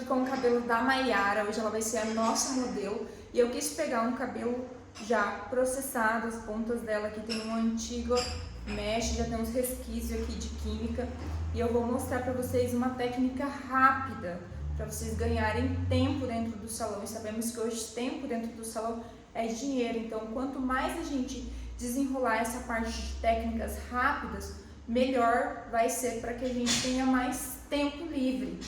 Com o cabelo da Maiara, hoje ela vai ser a nossa modelo e eu quis pegar um cabelo já processado, as pontas dela aqui tem um antigo mesh, já tem uns resquícios aqui de química e eu vou mostrar para vocês uma técnica rápida para vocês ganharem tempo dentro do salão. E sabemos que hoje tempo dentro do salão é dinheiro, então quanto mais a gente desenrolar essa parte de técnicas rápidas, melhor vai ser para que a gente tenha mais tempo livre.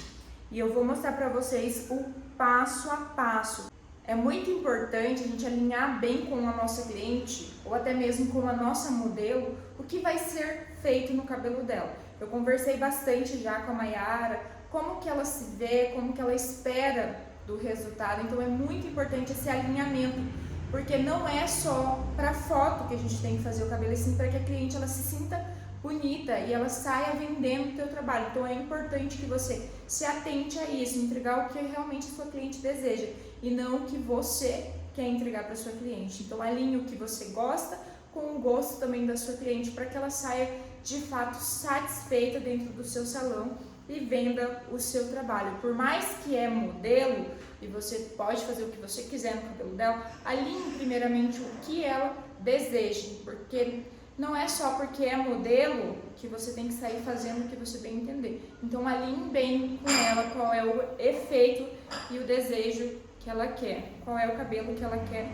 E eu vou mostrar para vocês o passo a passo. É muito importante a gente alinhar bem com a nossa cliente ou até mesmo com a nossa modelo o que vai ser feito no cabelo dela. Eu conversei bastante já com a Maiara, como que ela se vê, como que ela espera do resultado. Então é muito importante esse alinhamento, porque não é só para foto que a gente tem que fazer o cabelo, e sim para que a cliente ela se sinta bonita e ela saia vendendo o teu trabalho. Então é importante que você se atente a isso, entregar o que realmente a sua cliente deseja e não o que você quer entregar para sua cliente. Então alinhe o que você gosta com o gosto também da sua cliente para que ela saia de fato satisfeita dentro do seu salão e venda o seu trabalho. Por mais que é modelo e você pode fazer o que você quiser no cabelo dela, alinhe primeiramente o que ela deseja, porque não é só porque é modelo que você tem que sair fazendo o que você bem entender. Então alinhe bem com ela qual é o efeito e o desejo que ela quer, qual é o cabelo que ela quer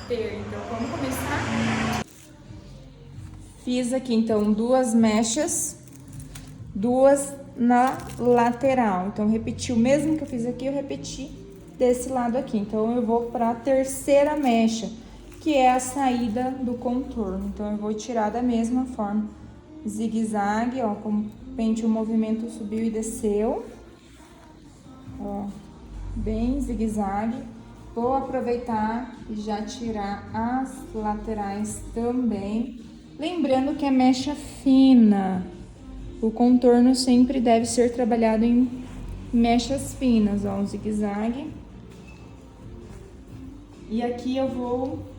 ter. Então vamos começar? Fiz aqui então duas mechas, duas na lateral. Então repeti o mesmo que eu fiz aqui, eu repeti desse lado aqui. Então eu vou para a terceira mecha, que é a saída do contorno. Então eu vou tirar da mesma forma, zigue-zague, ó, como pente o movimento subiu e desceu, ó, bem zigue-zague. Vou aproveitar e já tirar as laterais também, lembrando que é mecha fina, o contorno sempre deve ser trabalhado em mechas finas, ó, um zigue-zague. E aqui eu vou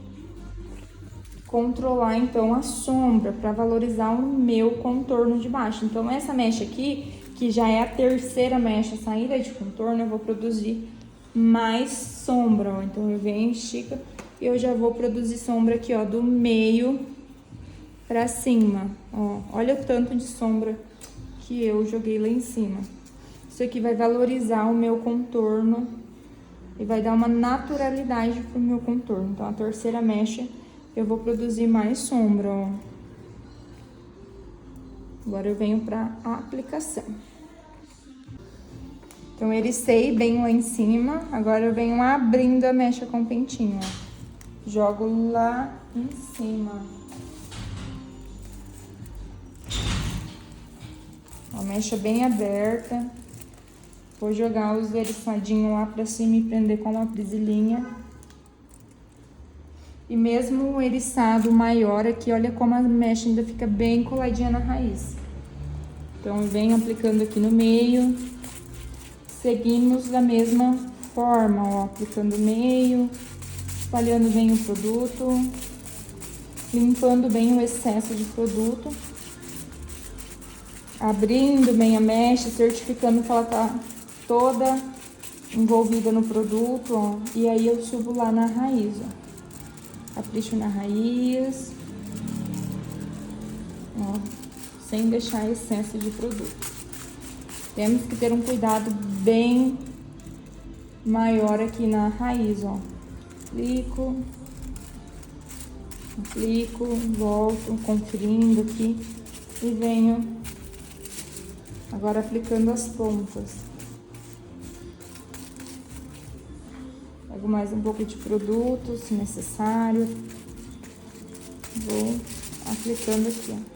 controlar então a sombra para valorizar o meu contorno de baixo. Então essa mecha aqui, que já é a terceira mecha saída de contorno, eu vou produzir mais sombra, ó. Então eu venho, estica e eu já vou produzir sombra aqui, ó, do meio para cima, ó. Olha o tanto de sombra que eu joguei lá em cima. Isso aqui vai valorizar o meu contorno e vai dar uma naturalidade pro meu contorno. Então a terceira mecha eu vou produzir mais sombra, ó. Agora eu venho para a aplicação. Então ericei bem lá em cima, agora eu venho abrindo a mecha com pentinho, ó. Jogo lá em cima. A mecha bem aberta. Vou jogar os eriçadinhos lá pra cima e prender com uma presilhinha. E mesmo o eriçado maior aqui, olha como a mecha ainda fica bem coladinha na raiz. Então eu venho aplicando aqui no meio. Seguimos da mesma forma, ó, aplicando o meio, espalhando bem o produto, limpando bem o excesso de produto, abrindo bem a mecha, certificando que ela tá toda envolvida no produto, ó, e aí eu subo lá na raiz, ó. Capricho na raiz, ó, sem deixar excesso de produto. Temos que ter um cuidado bem maior aqui na raiz, ó. Aplico, volto, conferindo aqui e venho agora aplicando as pontas. Pego mais um pouco de produto, se necessário. Vou aplicando aqui, ó.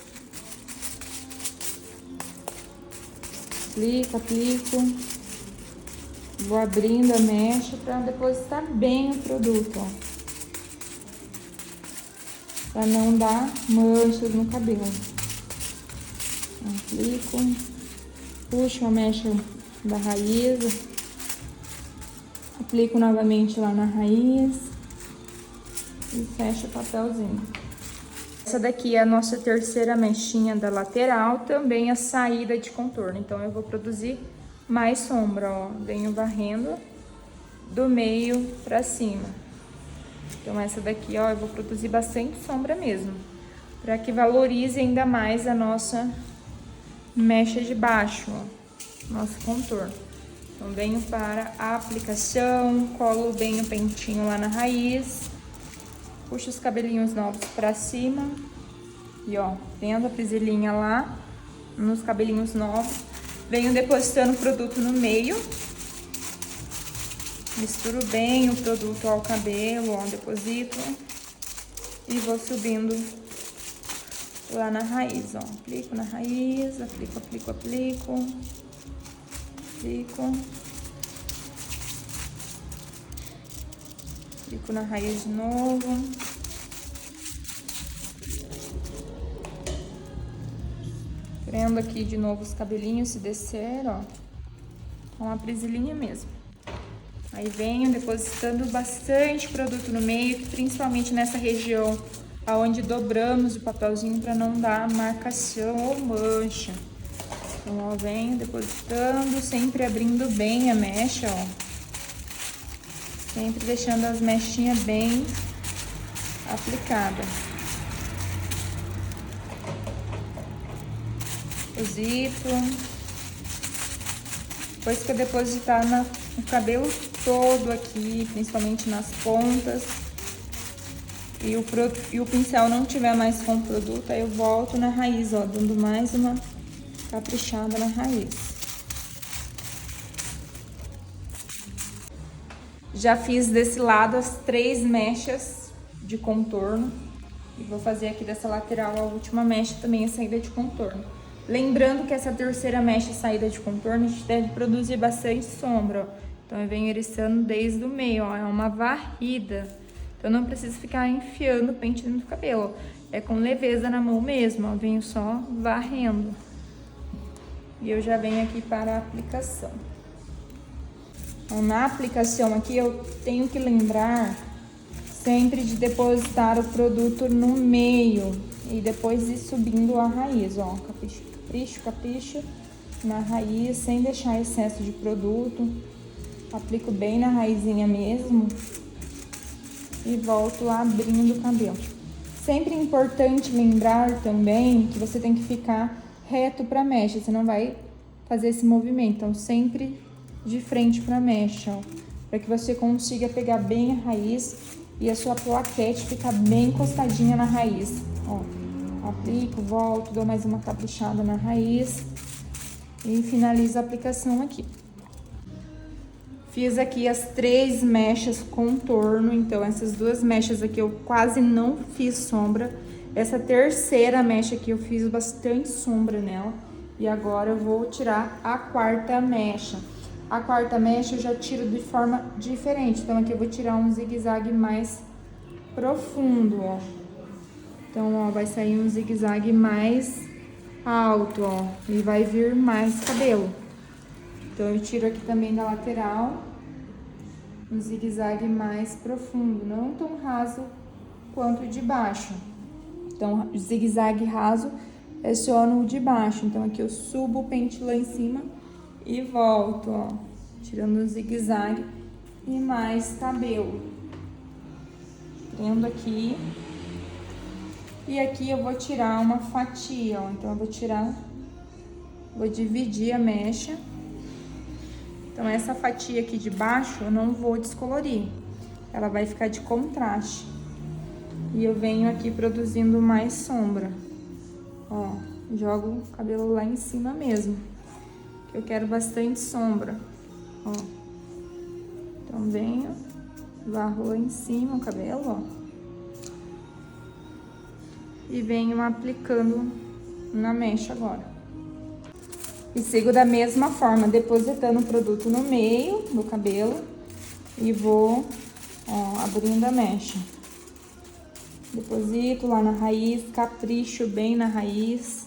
Aplico. Vou abrindo a mecha para depositar bem o produto, ó. Para não dar manchas no cabelo. Aplico. Puxo a mecha da raiz. Aplico novamente lá na raiz. E fecho o papelzinho. Essa daqui é a nossa terceira mechinha da lateral, também a saída de contorno. Então, eu vou produzir mais sombra, ó. Venho varrendo do meio pra cima. Então essa daqui, ó, eu vou produzir bastante sombra mesmo, para que valorize ainda mais a nossa mecha de baixo, ó, nosso contorno. Então venho para a aplicação, colo bem o pentinho lá na raiz, puxo os cabelinhos novos pra cima e ó, tendo a presilhinha lá nos cabelinhos novos, venho depositando o produto no meio. Misturo bem o produto ao cabelo, ó, deposito e vou subindo lá na raiz, ó. Aplico na raiz, aplico, aplico, aplico, aplico. Aplico na raiz de novo. Prendo aqui de novo os cabelinhos, se descer, ó, com a presilhinha mesmo. Aí venho depositando bastante produto no meio, principalmente nessa região aonde dobramos o papelzinho para não dar marcação ou mancha. Então, ó, venho depositando, sempre abrindo bem a mecha, ó. Sempre deixando as mechinhas bem aplicadas. Deposito. Depois que eu depositar no cabelo todo aqui, principalmente nas pontas, e o pincel não tiver mais com o produto, aí eu volto na raiz, ó, dando mais uma caprichada na raiz. Já fiz desse lado as 3 mechas de contorno e vou fazer aqui dessa lateral a última mecha também, a saída de contorno. Lembrando que essa terceira mecha saída de contorno, a gente deve produzir bastante sombra, ó. Então, eu venho eriçando desde o meio, ó, é uma varrida. Então, não preciso ficar enfiando o pente dentro do cabelo, é com leveza na mão mesmo, ó, venho só varrendo. E eu já venho aqui para a aplicação. Então, na aplicação aqui, eu tenho que lembrar sempre de depositar o produto no meio e depois ir subindo a raiz, ó, capricho, capricho na raiz, sem deixar excesso de produto. Aplico bem na raizinha mesmo e volto abrindo o cabelo. Sempre é importante lembrar também que você tem que ficar reto para a mecha, você não vai fazer esse movimento, então sempre de frente para a mecha, ó, para que você consiga pegar bem a raiz e a sua plaquete ficar bem encostadinha na raiz, ó. Aplico, volto, dou mais uma caprichada na raiz e finalizo a aplicação aqui. Fiz aqui as 3 mechas contorno, então essas 2 mechas aqui eu quase não fiz sombra. Essa terceira mecha aqui eu fiz bastante sombra nela. E agora eu vou tirar a 4ª mecha. A 4ª mecha eu já tiro de forma diferente, então aqui eu vou tirar um zigue-zague mais profundo, ó. Então, ó, vai sair um zigue-zague mais alto, ó, e vai vir mais cabelo. Então, eu tiro aqui também da lateral um zigue-zague mais profundo, não tão raso quanto o de baixo. Então, zigue-zague raso é só no de baixo. Então, aqui eu subo o pente lá em cima e volto, ó, tirando um zigue-zague e mais cabelo. Prendo aqui. E aqui eu vou tirar uma fatia, ó. Então, eu vou dividir a mecha. Então, essa fatia aqui de baixo eu não vou descolorir, ela vai ficar de contraste. E eu venho aqui produzindo mais sombra, ó, jogo o cabelo lá em cima mesmo, que eu quero bastante sombra, ó. Então, venho, varro lá em cima o cabelo, ó, e venho aplicando na mecha agora. E sigo da mesma forma, depositando o produto no meio do cabelo e vou, ó, abrindo a mecha. Deposito lá na raiz, capricho bem na raiz.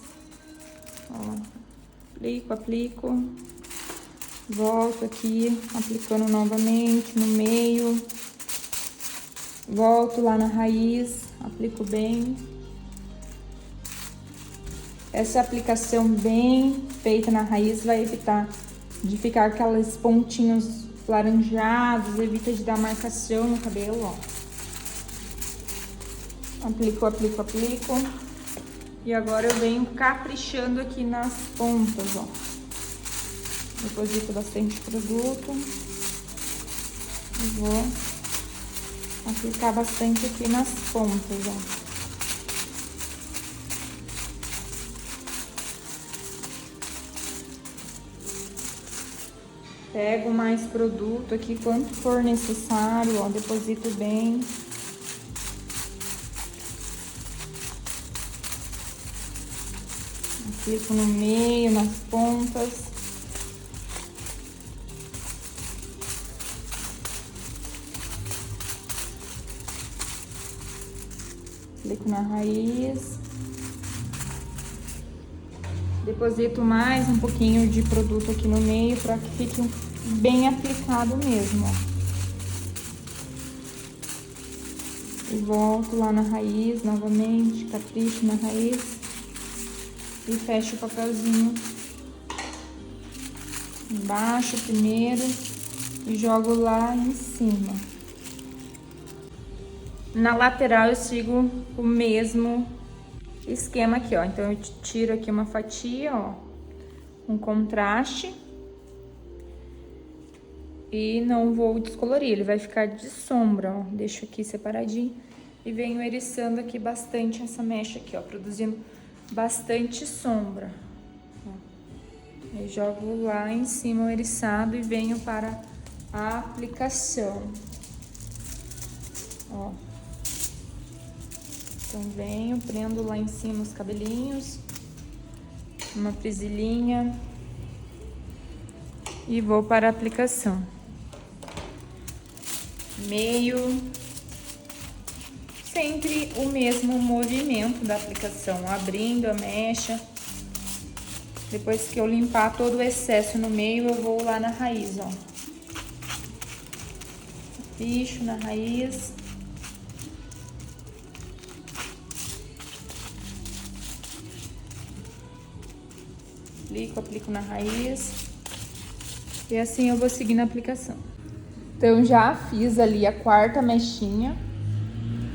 Ó, aplico, aplico. Volto aqui, aplicando novamente no meio. Volto lá na raiz, aplico bem. Essa aplicação bem feita na raiz vai evitar de ficar aqueles pontinhos laranjados, evita de dar marcação no cabelo, ó. Aplico, aplico, aplico. E agora eu venho caprichando aqui nas pontas, ó. Deposito bastante produto. E vou aplicar bastante aqui nas pontas, ó. Pego mais produto aqui, quanto for necessário, ó, deposito bem. Aplico no meio, nas pontas. Aplico na raiz. Deposito mais um pouquinho de produto aqui no meio para que fique bem aplicado mesmo, ó. E volto lá na raiz novamente, capricho na raiz. E fecho o papelzinho embaixo primeiro e jogo lá em cima. Na lateral eu sigo o mesmo esquema aqui, ó. Então eu tiro aqui uma fatia, ó, com contraste. E não vou descolorir, ele vai ficar de sombra, ó. Deixo aqui separadinho e venho eriçando aqui bastante essa mecha aqui, ó, produzindo bastante sombra. Ó. Aí jogo lá em cima o eriçado e venho para a aplicação. Ó. Então venho, prendo lá em cima os cabelinhos, uma presilhinha e vou para a aplicação. Meio, sempre o mesmo movimento da aplicação, abrindo a mecha. Depois que eu limpar todo o excesso no meio, eu vou lá na raiz, ó. Picho na raiz. Aplico na raiz. E assim eu vou seguir na aplicação. Então, já fiz ali a quarta mechinha,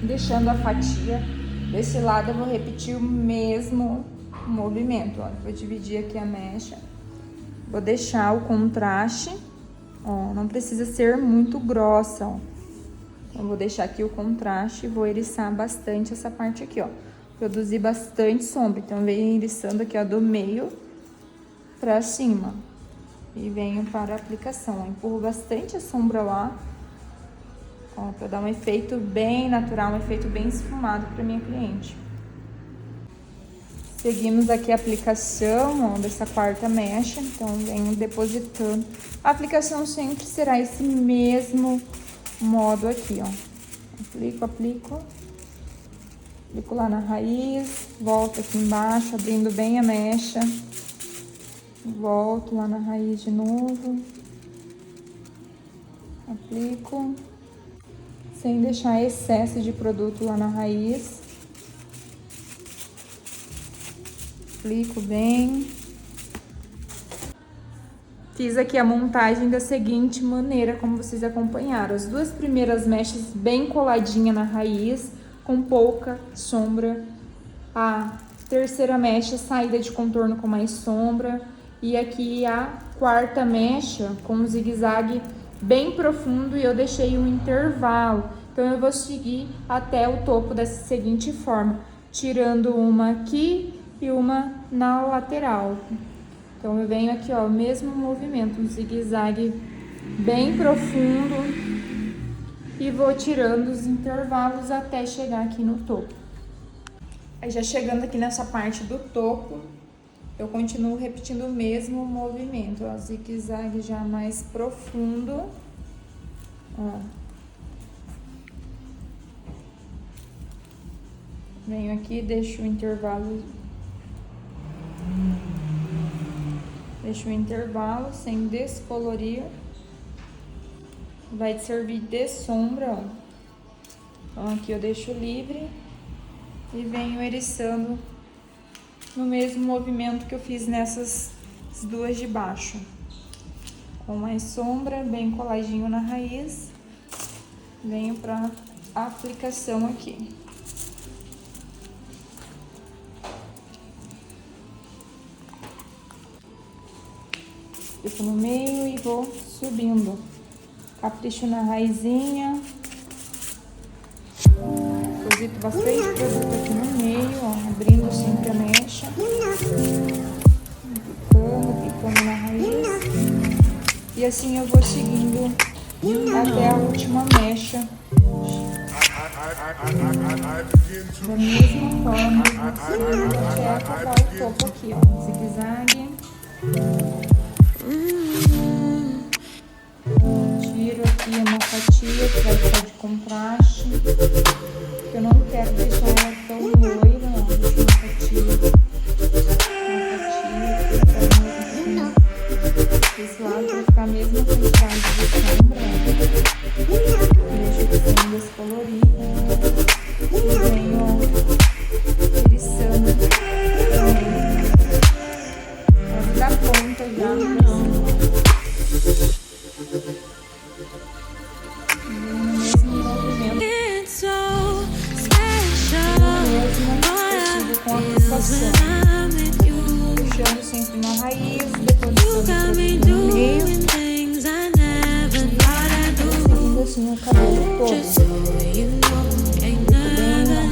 deixando a fatia. Desse lado eu vou repetir o mesmo movimento, ó. Vou dividir aqui a mecha. Vou deixar o contraste, ó, não precisa ser muito grossa, ó. Então, vou deixar aqui o contraste e vou eriçar bastante essa parte aqui, ó. Produzir bastante sombra, então venho eriçando aqui, ó, do meio pra cima. E venho para a aplicação, ó. Empurro bastante a sombra lá, ó, pra dar um efeito bem natural, um efeito bem esfumado pra minha cliente. Seguimos aqui a aplicação, ó, dessa quarta mecha, então venho depositando. A aplicação sempre será esse mesmo modo aqui, ó. Aplico, aplico. Aplico lá na raiz, volto aqui embaixo, abrindo bem a mecha. Volto lá na raiz de novo. Aplico. Sem deixar excesso de produto lá na raiz. Aplico bem. Fiz aqui a montagem da seguinte maneira, como vocês acompanharam. As duas primeiras mechas bem coladinha na raiz, com pouca sombra. A terceira mecha, saída de contorno com mais sombra. E aqui a quarta mecha com um zigue-zague bem profundo e eu deixei um intervalo. Então, eu vou seguir até o topo dessa seguinte forma, tirando uma aqui e uma na lateral. Então, eu venho aqui, ó, o mesmo movimento, um zigue-zague bem profundo e vou tirando os intervalos até chegar aqui no topo. Aí, já chegando aqui nessa parte do topo, eu continuo repetindo o mesmo movimento, ó, zigue-zague já mais profundo, ó. Venho aqui, deixo o intervalo, sem descolorir, vai servir de sombra, ó. Então, aqui eu deixo livre e venho eriçando no mesmo movimento que eu fiz nessas duas de baixo. com mais sombra, bem coladinho na raiz. Venho para aplicação aqui. Fico no meio e vou subindo. Capricho na raizinha. Deposito bastante produto aqui no meio, ó, abrindo sempre a mecha. Picando na raiz. E assim eu vou seguindo até a última mecha. Da mesma forma, eu vou seguindo até acabar o topo aqui, ó, zigue-zague. Tiro aqui uma fatia que vai ficar de contraste. Eu não quero deixar ela tão loira, ó, deixa uma fatia desse lado vai ficar a mesma quantidade de sombra. Deixo que seja descolorida e venho eriçando também. Da ponta já no mesmo movimento. Com a aplicação, puxando sempre na raiz, depositando no meio, seguindo assim o cabelo todo, bem na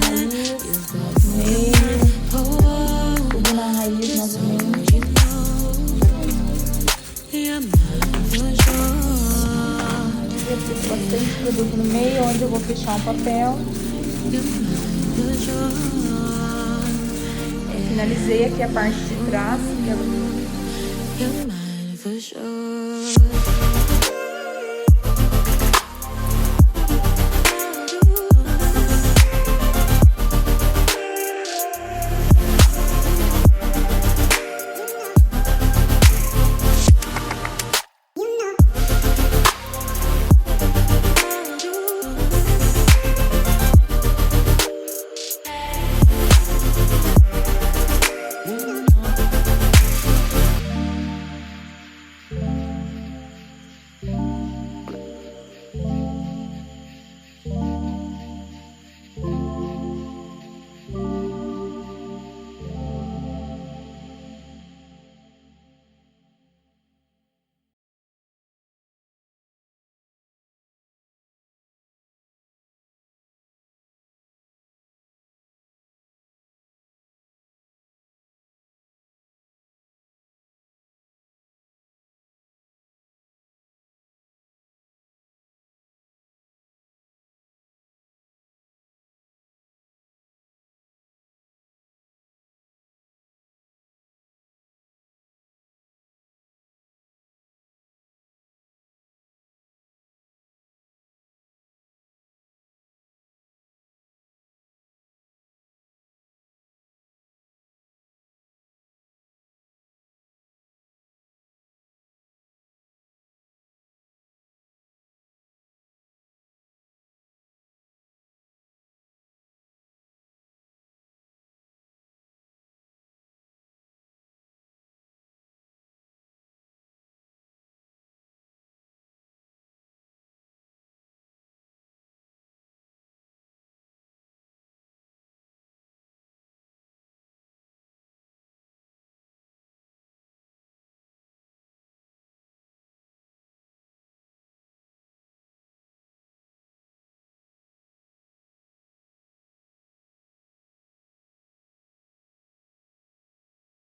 raiz, meio, tudo na raiz novamente. Eu fiz bastante produto no meio, onde eu vou fechar um papel. Finalizei aqui a parte de trás, que é